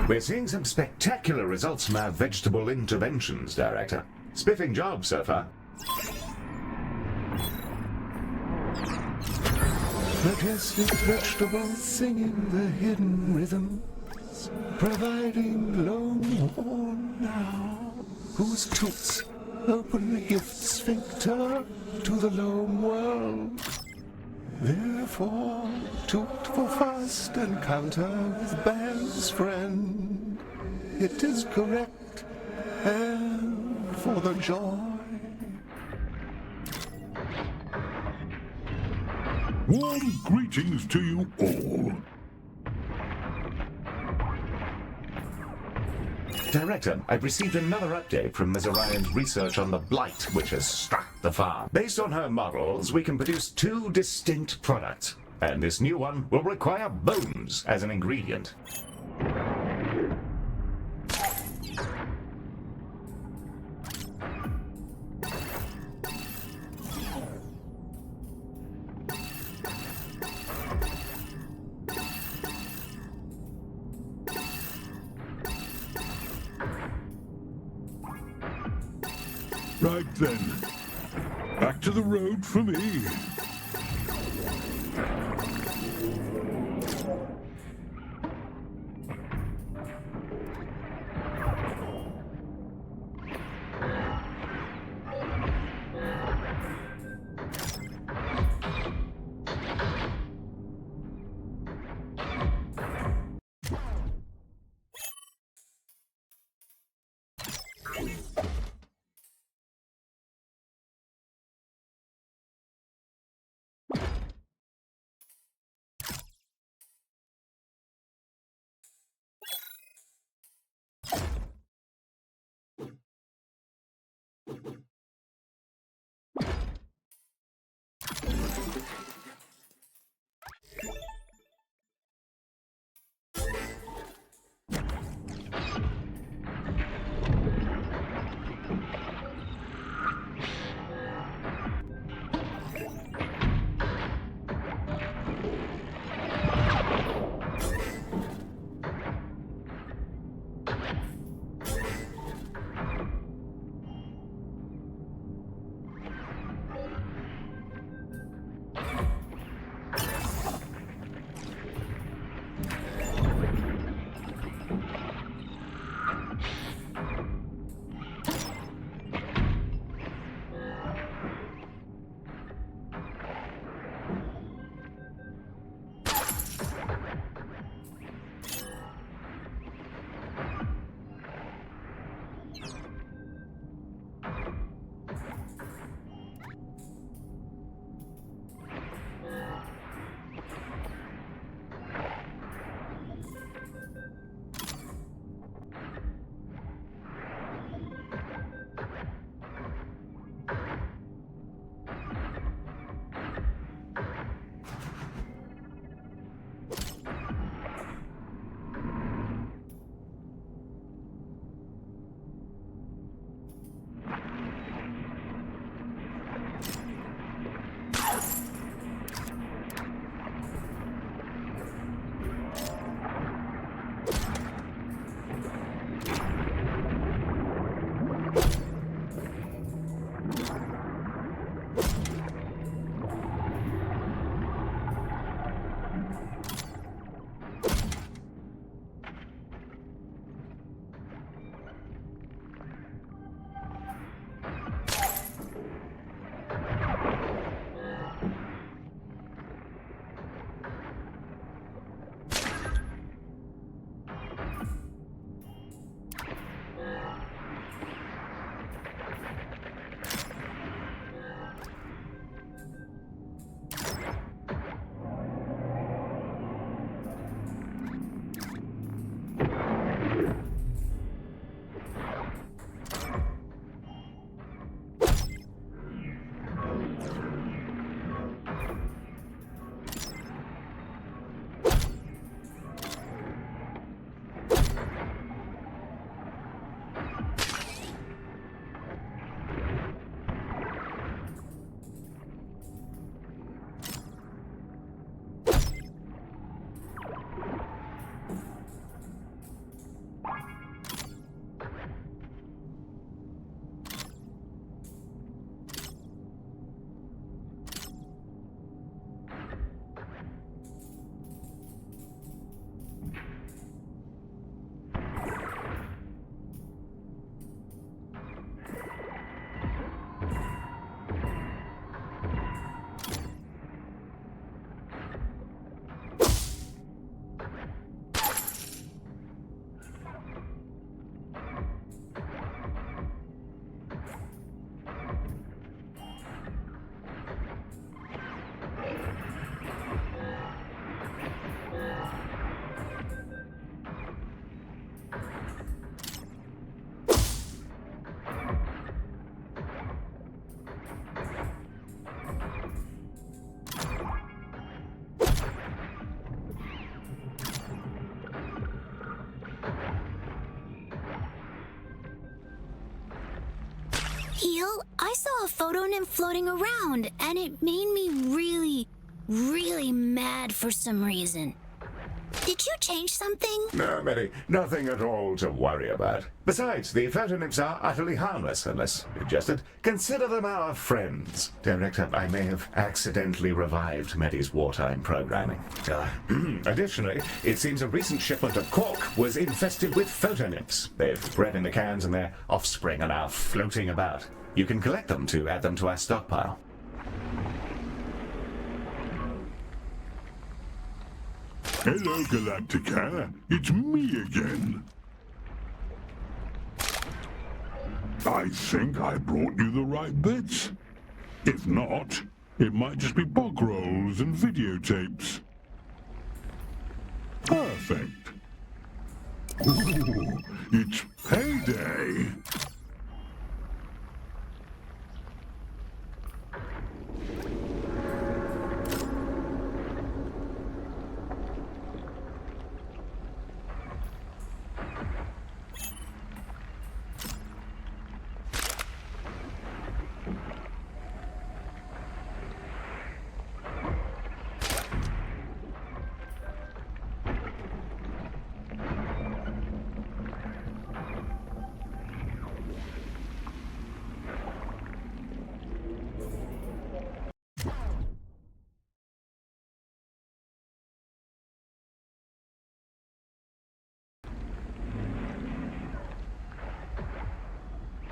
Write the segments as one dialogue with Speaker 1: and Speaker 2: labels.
Speaker 1: We're seeing some spectacular results from our vegetable interventions, Director. Spiffing job so far.
Speaker 2: Majestic vegetables singing the hidden rhythms, providing lone horn now, whose toots open the gift sphincter to the lone world. Therefore, toot for first encounter with Bear's friend. It is correct, and for the joy.
Speaker 3: Warm greetings to you all.
Speaker 1: Director, I've received another update from Ms. Orion's research on the blight which has struck the farm. Based on her models, we can produce two distinct products, and this new one will require bones as an ingredient.
Speaker 3: Right then, back to the road for me.
Speaker 4: photonym floating around, and it made me really mad for some reason. Did you change something?
Speaker 1: No, Mary, nothing at all to worry about. Besides, the photonymphs are utterly harmless unless ingested. Consider them our friends. Director, I may have accidentally revived Mary's wartime programming. Additionally, it seems a recent shipment of cork was infested with photonymphs. They've bred in the cans and their offspring are now floating about. You can collect them to add them to our stockpile.
Speaker 3: Hello, Galacticare. It's me again. I think I brought you the right bits. If not, it might just be bog rolls and videotapes. Perfect. Ooh, it's payday.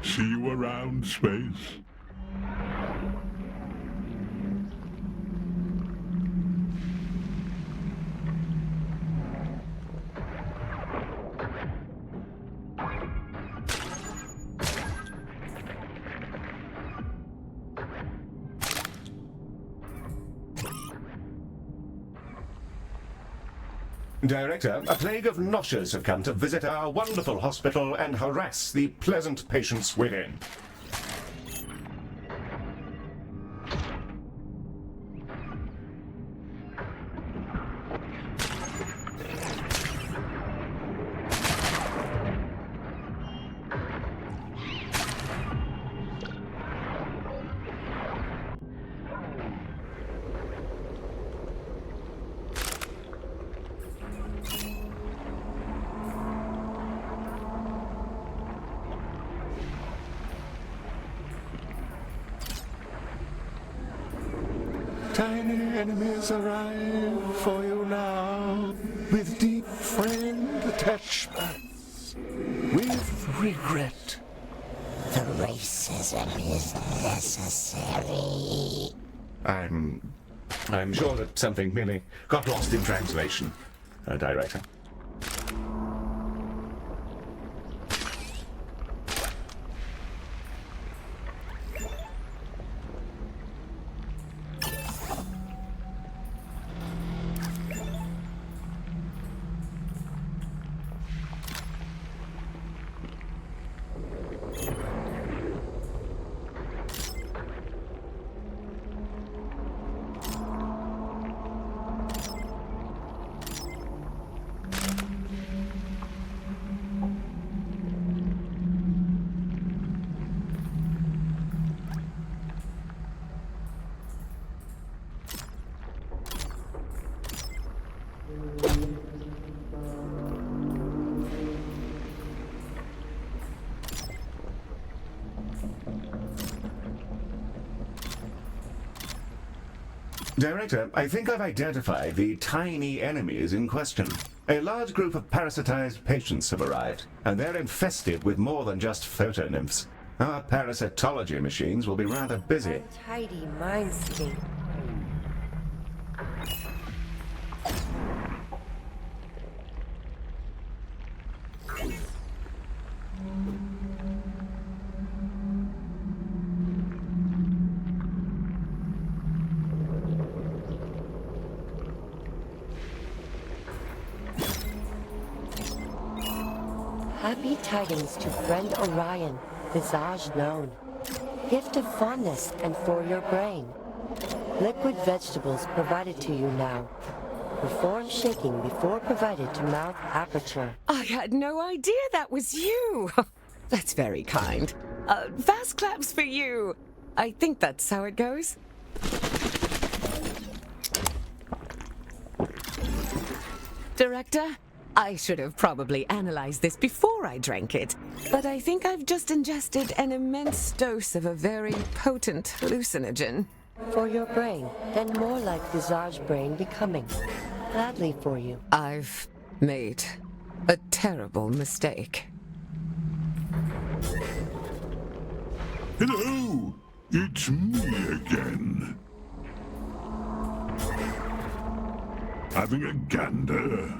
Speaker 3: See you around, Space.
Speaker 1: Director, a plague of noshers have come to visit our wonderful hospital and harass the pleasant patients within.
Speaker 2: Tiny enemies arrive for you now, with deep friend attachments, with regret.
Speaker 5: The racism is necessary.
Speaker 1: I'm sure that something merely got lost in translation, Director. Director, I think I've identified the tiny enemies in question. A large group of parasitized patients have arrived, and they're infested with more than just photonymphs. Our parasitology machines will be rather busy.
Speaker 5: Tidy mindscape. Happy tidings to friend Orion, visage known. Gift of fondness and for your brain. Liquid vegetables provided to you now. Perform shaking before provided to mouth aperture.
Speaker 6: I had no idea that was you. That's very kind. Fast claps for you. I think that's how it goes. Director, I should have probably analyzed this before I drank it, but I think I've just ingested an immense dose of a very potent hallucinogen.
Speaker 5: For your brain, then more like Visage brain becoming. Gladly for you.
Speaker 6: I've made a terrible mistake.
Speaker 3: Hello! It's me again. Having a gander?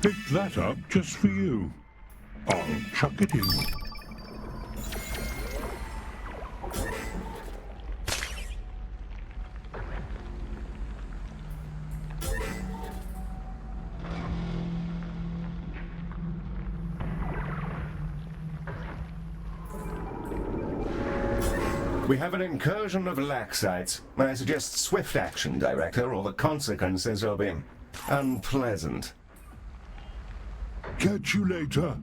Speaker 3: Pick that up just for you. I'll chuck it in.
Speaker 1: We have an incursion of Laxites. I suggest swift action, Director, or the consequences will be unpleasant.
Speaker 3: Catch you later.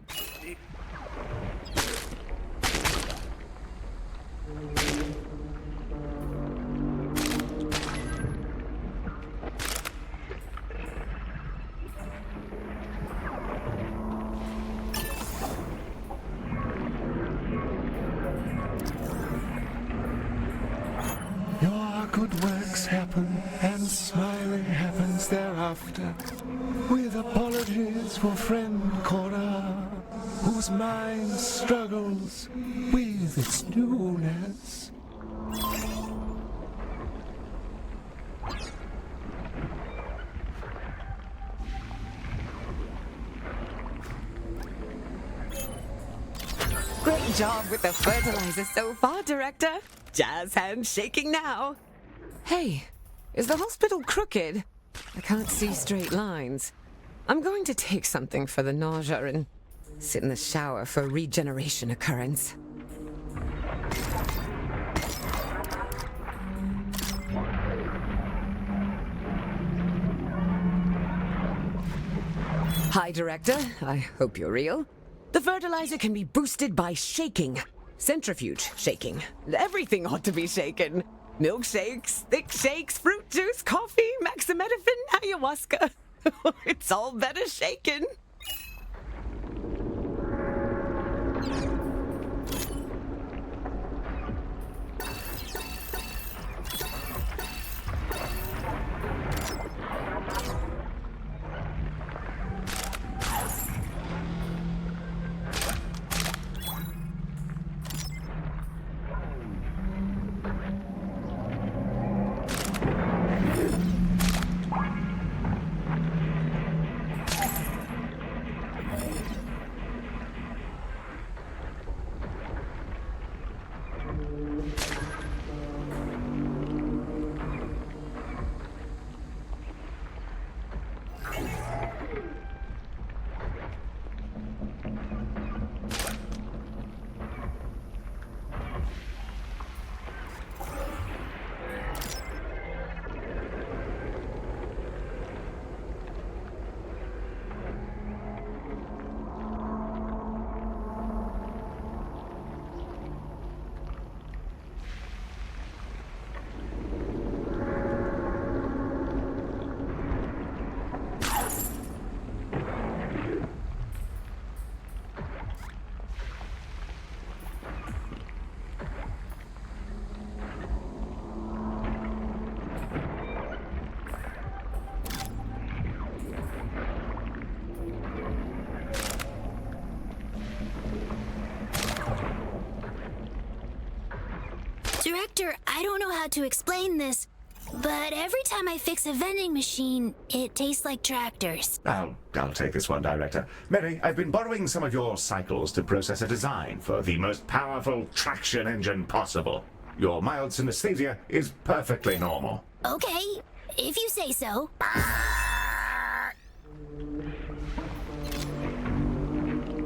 Speaker 2: Your good works happen, and smiling happens thereafter. With apologies for friend Cora, whose mind struggles with its newness.
Speaker 6: Great job with the fertilizer so far, Director. Jazz hands shaking now. Hey, is the hospital crooked? I can't see straight lines. I'm going to take something for the nausea and sit in the shower for regeneration occurrence. Hi, Director. I hope you're real. The fertilizer can be boosted by shaking. Centrifuge shaking. Everything ought to be shaken. Milkshakes, thick shakes, fruit juice, coffee, maximetaphine, ayahuasca. It's all better shaken.
Speaker 4: Director, I don't know how to explain this, but every time I fix a vending machine, it tastes like tractors.
Speaker 1: I'll take this one, Director. Mary, I've been borrowing some of your cycles to process a design for the most powerful traction engine possible. Your mild synesthesia is perfectly normal.
Speaker 4: Okay, if you say so.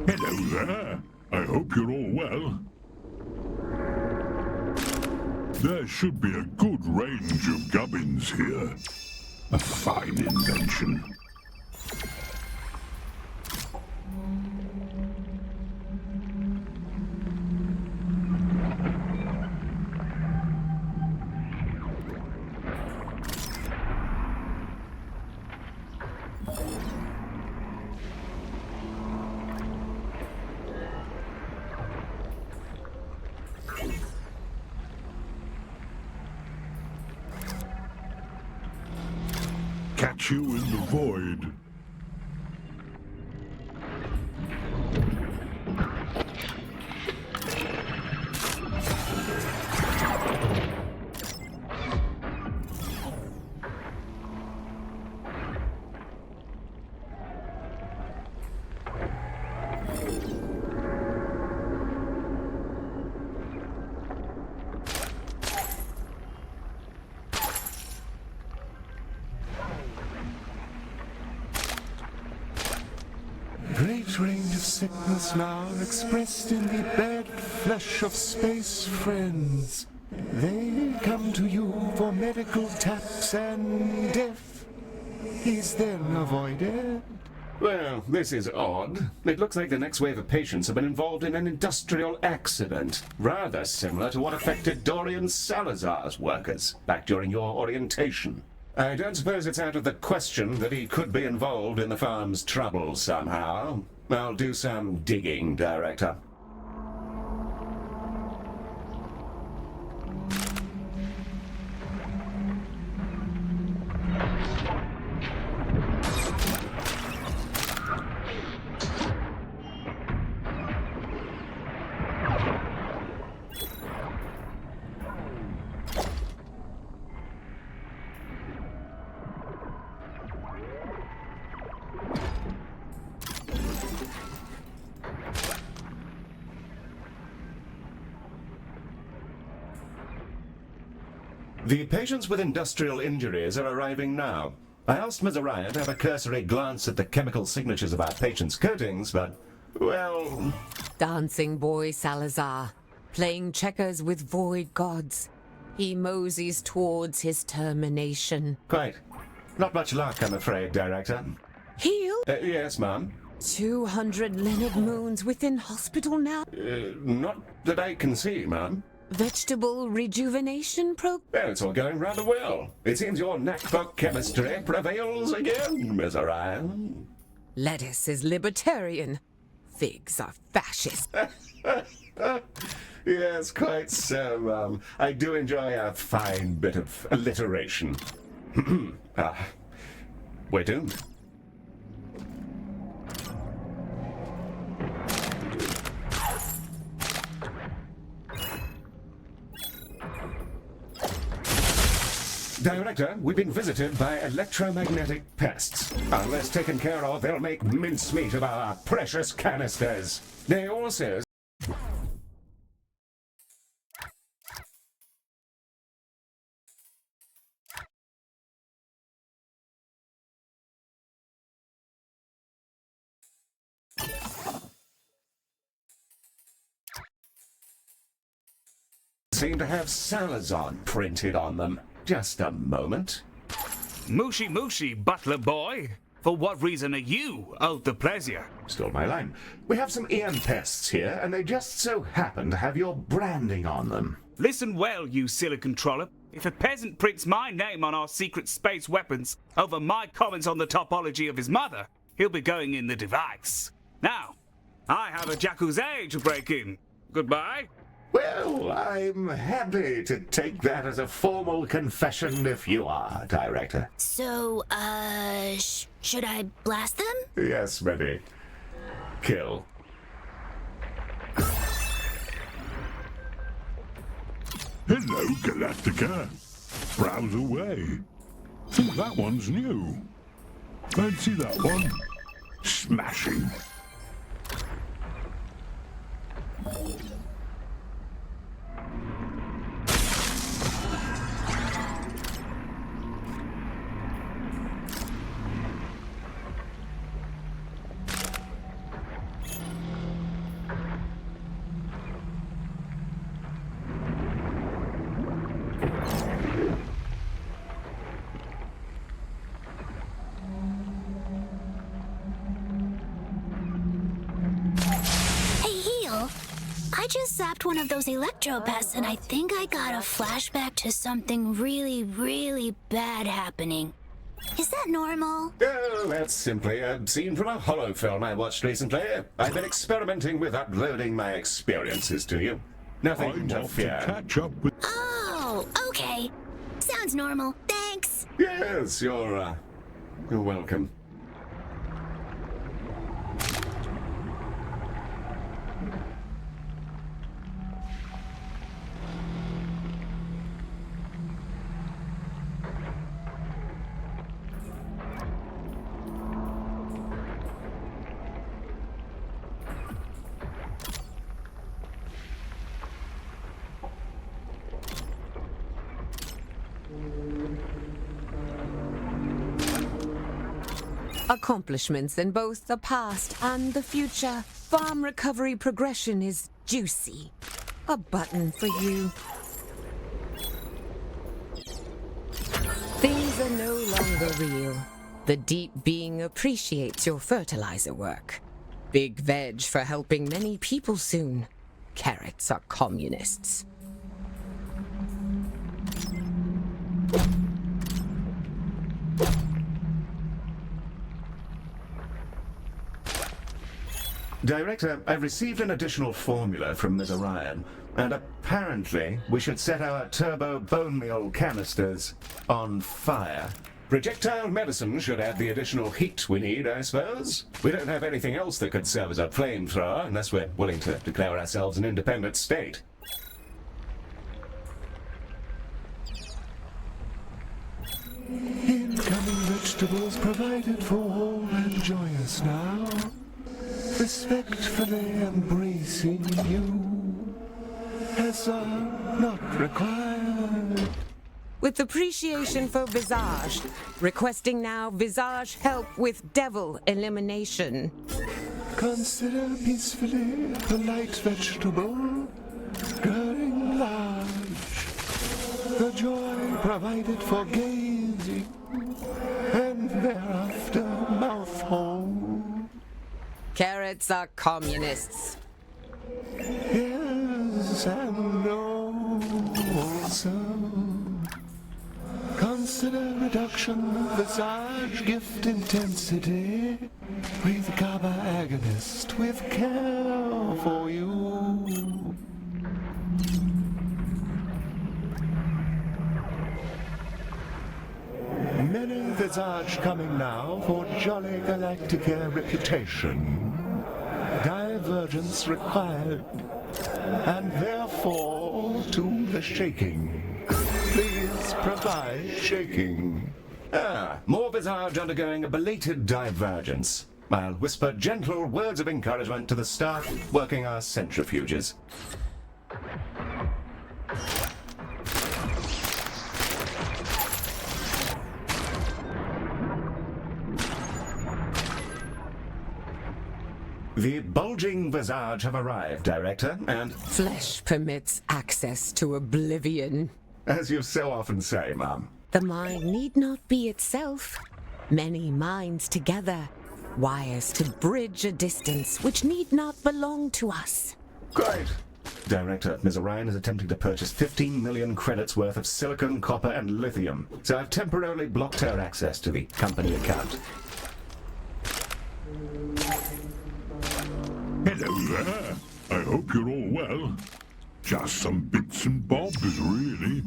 Speaker 3: Hello there. I hope you're all well. There should be a good range of gubbins here. A fine invention. Catch you in the void.
Speaker 2: Great range of sickness now expressed in the bad flesh of space friends. They come to you for medical taps and death is then avoided.
Speaker 1: Well, this is odd. It looks like the next wave of patients have been involved in an industrial accident, rather similar to what affected Dorian Salazar's workers back during your orientation. I don't suppose it's out of the question that he could be involved in the farm's trouble somehow. I'll do some digging, Director. The patients with industrial injuries are arriving now. I asked Ms. Orion to have a cursory glance at the chemical signatures of our patients' coatings, but, well...
Speaker 6: Dancing boy Salazar, playing checkers with void gods. He moseys towards his termination.
Speaker 1: Quite. Not much luck, I'm afraid, Director.
Speaker 6: Heal?
Speaker 1: Yes, ma'am.
Speaker 6: 200 Leonard moons within hospital now?
Speaker 1: Not that I can see, ma'am.
Speaker 6: Vegetable rejuvenation
Speaker 1: Well, it's all going rather well. It seems your knack for chemistry prevails again, Miss Orion.
Speaker 6: Lettuce is libertarian. Figs are fascist.
Speaker 1: Yes, quite so, ma'am. I do enjoy a fine bit of alliteration. We're doomed. Director, we've been visited by electromagnetic pests. Unless taken care of, they'll make mincemeat of our precious canisters. They also seem to have Salazar printed on them. Just a moment.
Speaker 7: Mushy mushy, butler boy. For what reason are you owed the pleasure?
Speaker 1: Stole my line. We have some EM pests here, and they just so happen to have your branding on them.
Speaker 7: Listen well, you silicon trollop. If a peasant prints my name on our secret space weapons over my comments on the topology of his mother, he'll be going in the device. Now, I have a jacuzzi to break in. Goodbye.
Speaker 1: Well, I'm happy to take that as a formal confession if you are, Director.
Speaker 4: So, should I blast them?
Speaker 1: Yes, ready. Kill.
Speaker 3: Hello, Galacticare. Browse away. Think that one's new. Fancy that one? Smashing.
Speaker 4: I just zapped one of those electropests and I think I got a flashback to something really, really bad happening. Is that normal?
Speaker 1: Oh, that's simply a scene from a hollow film I watched recently. I've been experimenting with uploading my experiences to you. Nothing
Speaker 3: I'm
Speaker 1: to
Speaker 3: off to
Speaker 1: fear.
Speaker 3: catch up with...
Speaker 4: Oh, okay. Sounds normal. Thanks.
Speaker 1: Yes, you're You're welcome.
Speaker 6: Accomplishments in both the past and the future. Farm recovery progression is juicy. A button for you. Things are no longer real. The deep being appreciates your fertilizer work. Big veg for helping many people soon. Carrots are communists.
Speaker 1: Director, I've received an additional formula from Ms. Orion, and apparently we should set our turbo bone meal canisters on fire. Projectile medicine should add the additional heat we need, I suppose. We don't have anything else that could serve as a flamethrower unless we're willing to declare ourselves an independent state.
Speaker 2: Incoming vegetables provided for all and joyous now. Respectfully embracing you as are not required.
Speaker 6: With appreciation for Visage, requesting now Visage help with devil elimination.
Speaker 2: Consider peacefully the light vegetable growing large. The joy provided for gazing and thereafter mouthful.
Speaker 6: Carrots are communists.
Speaker 2: Yes and no also. Consider reduction of Visage gift intensity with GABA agonist with care for you. Many Visage coming now for jolly Galacticare reputation. Divergence required, and therefore to the shaking. Please provide shaking.
Speaker 1: Ah, more Visage undergoing a belated divergence. I'll whisper gentle words of encouragement to the staff working our centrifuges. The bulging Visage have arrived, Director, and
Speaker 6: Flesh permits access to oblivion.
Speaker 1: as you so often say, Mum.
Speaker 6: The mind need not be itself. Many minds together. Wires to bridge a distance which need not belong to us.
Speaker 1: Great. Director, Ms. Orion is attempting to purchase 15 million credits worth of silicon, copper, and lithium, so I've temporarily blocked her access to the company account.
Speaker 3: Hello there. I hope you're all well. Just some bits and bobs, really.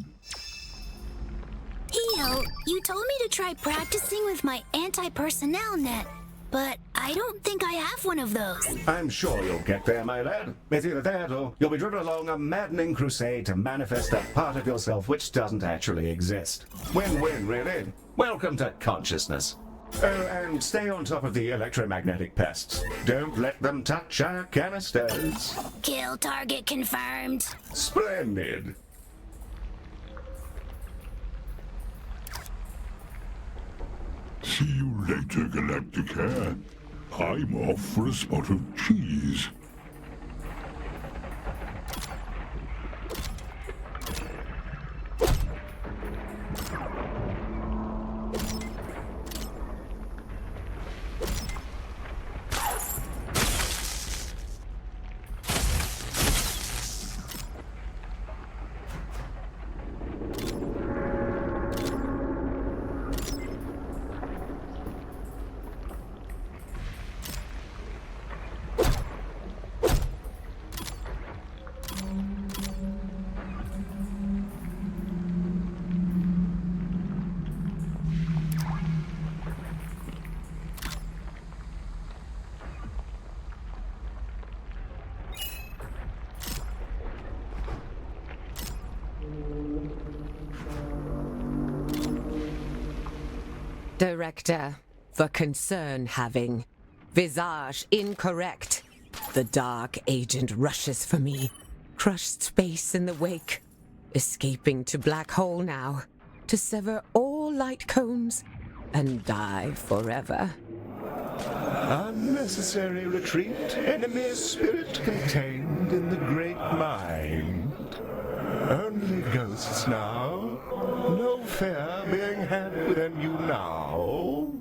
Speaker 4: Eo, you told me to try practicing with my anti-personnel net, but I don't think I have one of those.
Speaker 1: I'm sure you'll get there, my lad. It's either that or you'll be driven along a maddening crusade to manifest a part of yourself which doesn't actually exist. Win-win, really. Welcome to consciousness. Oh, and stay on top of the electromagnetic pests. Don't let them touch our canisters.
Speaker 4: Kill target confirmed.
Speaker 1: Splendid.
Speaker 3: See you later, Galacticare. I'm off for a spot of cheese.
Speaker 6: Director, for concern having. Visage incorrect. The dark agent rushes for me. Crushed space in the wake. Escaping to black hole now. To sever all light cones and die forever.
Speaker 2: Unnecessary retreat, enemy spirit contained in the great mind. Only ghosts now. No fear being had within you now.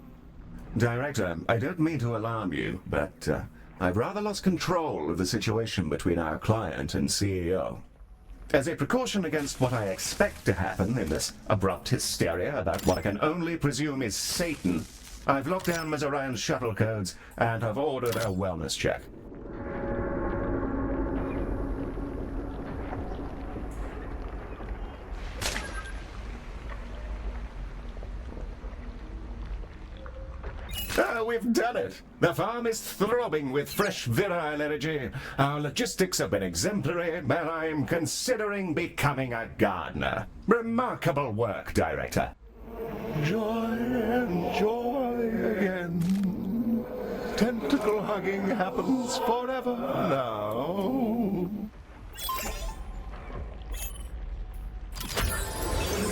Speaker 1: Director, I don't mean to alarm you, but I've rather lost control of the situation between our client and CEO. As a precaution against what I expect to happen in this abrupt hysteria about what I can only presume is Satan, I've locked down Ms. Orion's shuttle codes and have ordered a wellness check. We've done it! The farm is throbbing with fresh virile energy. Our logistics have been exemplary, and I'm considering becoming a gardener. Remarkable work, Director.
Speaker 2: Joy and joy again. Tentacle hugging happens forever now.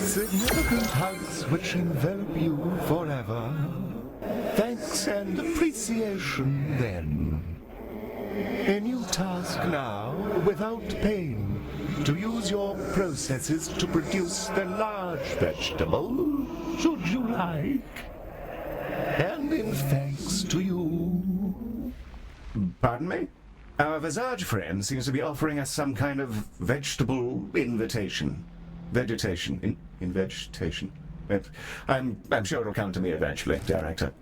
Speaker 2: Significant hugs which envelop you forever. Thanks and appreciation then. A new task now, without pain, to use your processes to produce the large vegetable, should you like. And in thanks to you.
Speaker 1: Pardon me? Our Visage friend seems to be offering us some kind of vegetable invitation. Vegetation. In vegetation. I'm sure it'll come to me eventually, Director.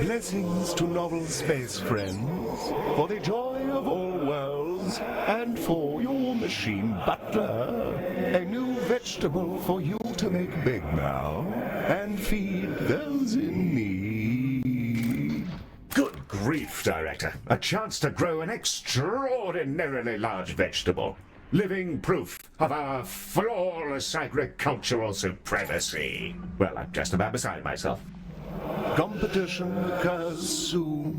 Speaker 2: Blessings to novel space friends, for the joy of all worlds, and for your machine butler, a new vegetable for you to make big now, and feed those in need.
Speaker 1: Good grief, Director. A chance to grow an extraordinarily large vegetable. Living proof of our flawless agricultural supremacy. Well, I'm just about beside myself.
Speaker 2: Competition occurs soon.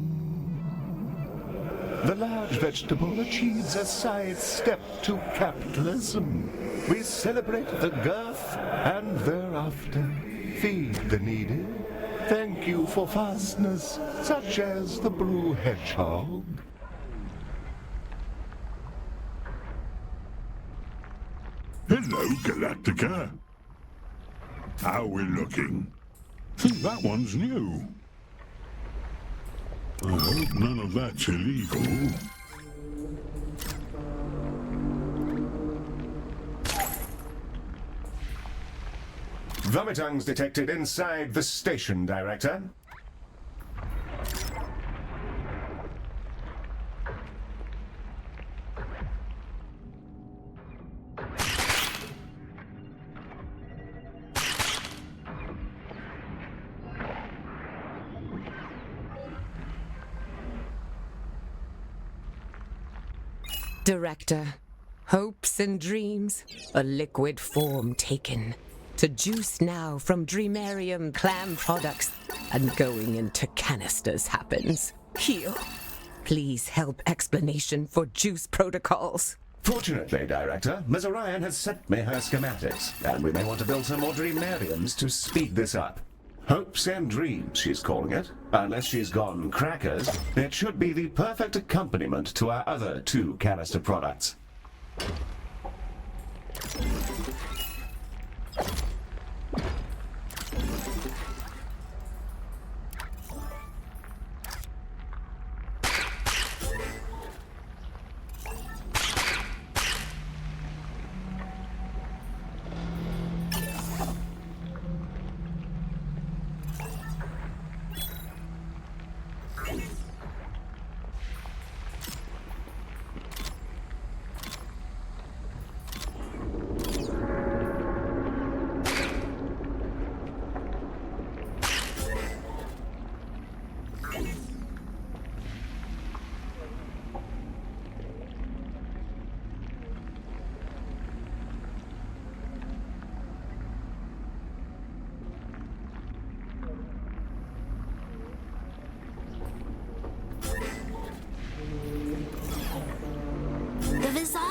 Speaker 2: The large vegetable achieves a sidestep to capitalism. We celebrate the girth and thereafter feed the needy. Thank you for fastness, such as the blue hedgehog.
Speaker 3: Hello, Galacticare. How we looking? Think that one's new. I hope none of that's illegal.
Speaker 1: Vomitungs detected inside the station, Director.
Speaker 6: Director, hopes and dreams, a liquid form taken. To juice now from Dreamarium clam products and going into canisters happens. Heal. Please help explanation for juice protocols.
Speaker 1: Fortunately, Director, Ms. Orion has sent me her schematics, and we may want to build some more Dreamariums to speed this up. Hopes and Dreams, she's calling it. Unless she's gone crackers, it should be the perfect accompaniment to our other two canister products.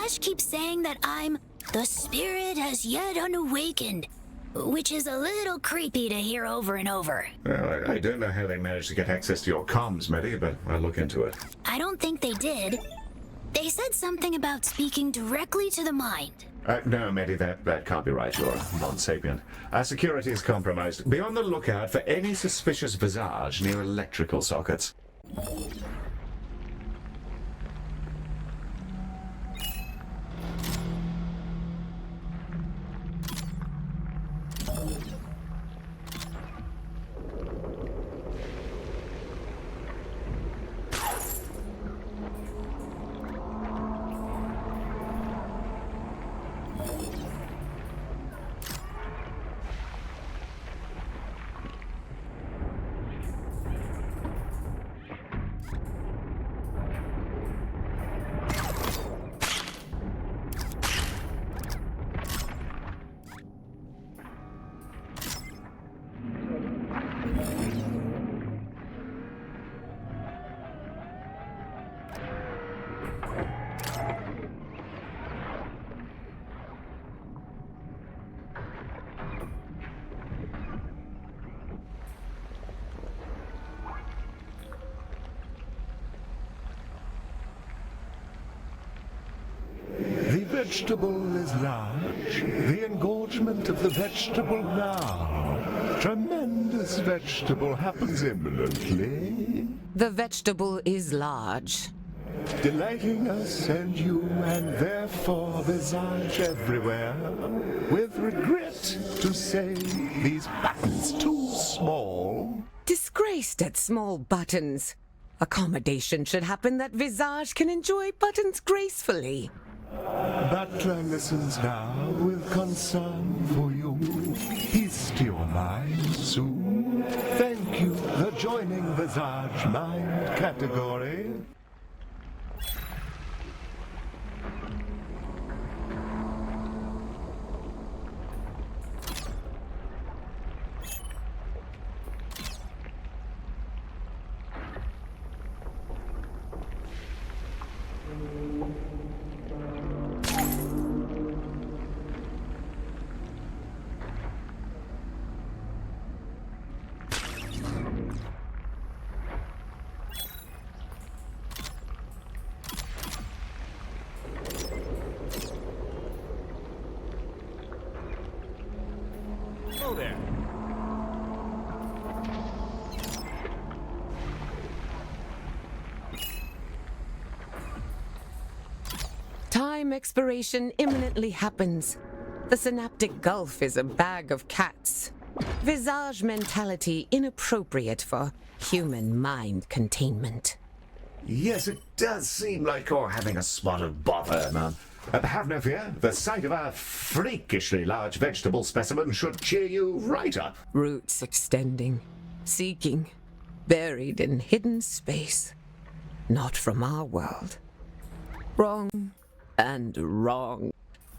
Speaker 4: flesh keeps saying that I'm the spirit has yet unawakened, which is a little creepy to hear over and over.
Speaker 1: Well, I don't know how they managed to get access to your comms, Medi, but I'll look into it.
Speaker 4: I don't think they did. They said something about speaking directly to the mind.
Speaker 1: No, Medi, that can't be right. You're non-sapient. Our security is compromised. Be on the lookout for any suspicious visage near electrical sockets.
Speaker 2: The vegetable is large. The engorgement of the vegetable now. Tremendous vegetable happens imminently.
Speaker 6: The vegetable is large.
Speaker 2: Delighting us and you, and therefore visage everywhere. With regret to say these buttons too small.
Speaker 6: Disgraced at small buttons. Accommodation should happen that Visage can enjoy buttons gracefully.
Speaker 2: Butler listens now with concern for you. Peace to your mind soon. Thank you for joining Visage Mind category.
Speaker 7: There.
Speaker 6: Time expiration imminently happens. The synaptic gulf is a bag of cats. Visage mentality inappropriate for human mind containment.
Speaker 1: Yes, it does seem like you're having a spot of bother, man. Have no fear. The sight of our freakishly large vegetable specimen should cheer you right up.
Speaker 6: Roots extending, seeking, buried in hidden space. Not from our world. Wrong and wrong.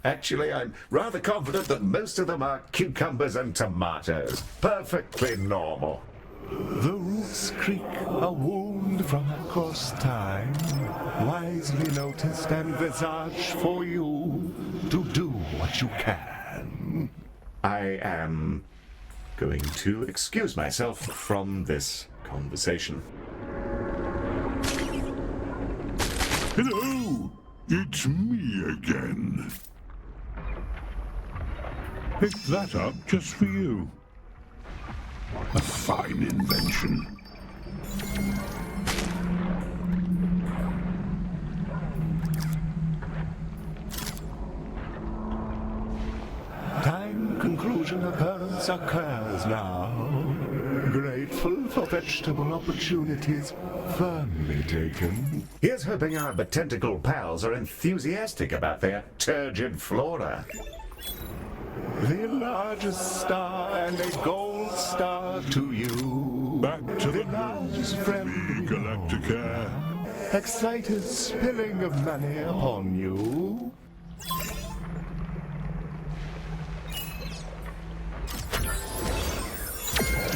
Speaker 1: Actually, I'm rather confident that most of them are cucumbers and tomatoes. Perfectly normal.
Speaker 2: The roots creak, a wound from across time, wisely noticed and visage for you to do what you can.
Speaker 1: I am going to excuse myself from this conversation.
Speaker 3: Hello! It's me again. Picked that up just for you. A fine invention.
Speaker 2: Time conclusion occurrence occurs now. Grateful for vegetable opportunities firmly taken.
Speaker 1: Here's hoping our botanical pals are enthusiastic about their turgid flora.
Speaker 2: The largest star and a gold star to you.
Speaker 3: Back to the
Speaker 2: largest friend.
Speaker 3: Galacticare.
Speaker 2: Excited spilling of money upon you.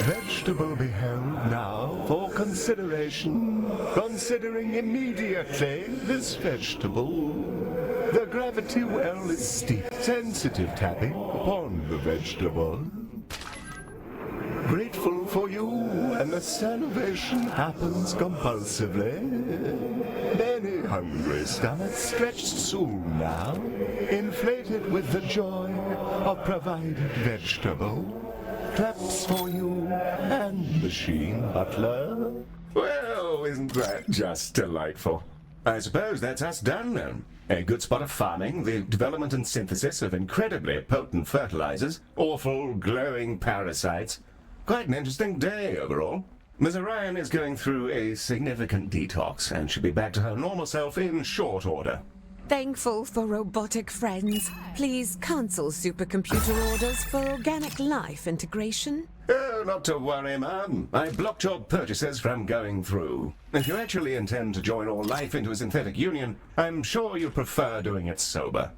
Speaker 2: Vegetable beheld now for consideration. Considering immediately this vegetable. The gravity well is steep, sensitive tapping upon the vegetable. Grateful for you, and the salivation happens compulsively. Many hungry stomachs stretched soon now, inflated with the joy of provided vegetable. Claps for you and machine butler.
Speaker 1: Well, isn't that just delightful? I suppose that's us done then. A good spot of farming, the development and synthesis of incredibly potent fertilizers, awful glowing parasites. Quite an interesting day overall. Ms. Orion is going through a significant detox and should be back to her normal self in short order.
Speaker 6: Thankful for robotic friends. Please cancel supercomputer orders for organic life integration.
Speaker 1: Oh, not to worry, ma'am. I blocked your purchases from going through. If you actually intend to join all life into a synthetic union, I'm sure you prefer doing it sober.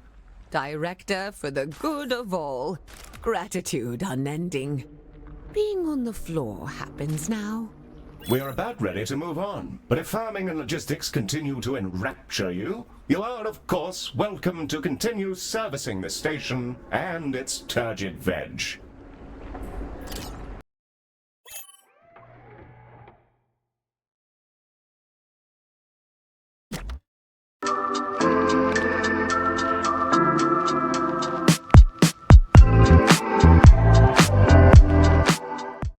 Speaker 6: Director for the good of all. Gratitude unending. Being on the floor happens now.
Speaker 1: We're about ready to move on, but if farming and logistics continue to enrapture you, you are, of course, welcome to continue servicing the station and its turgid veg.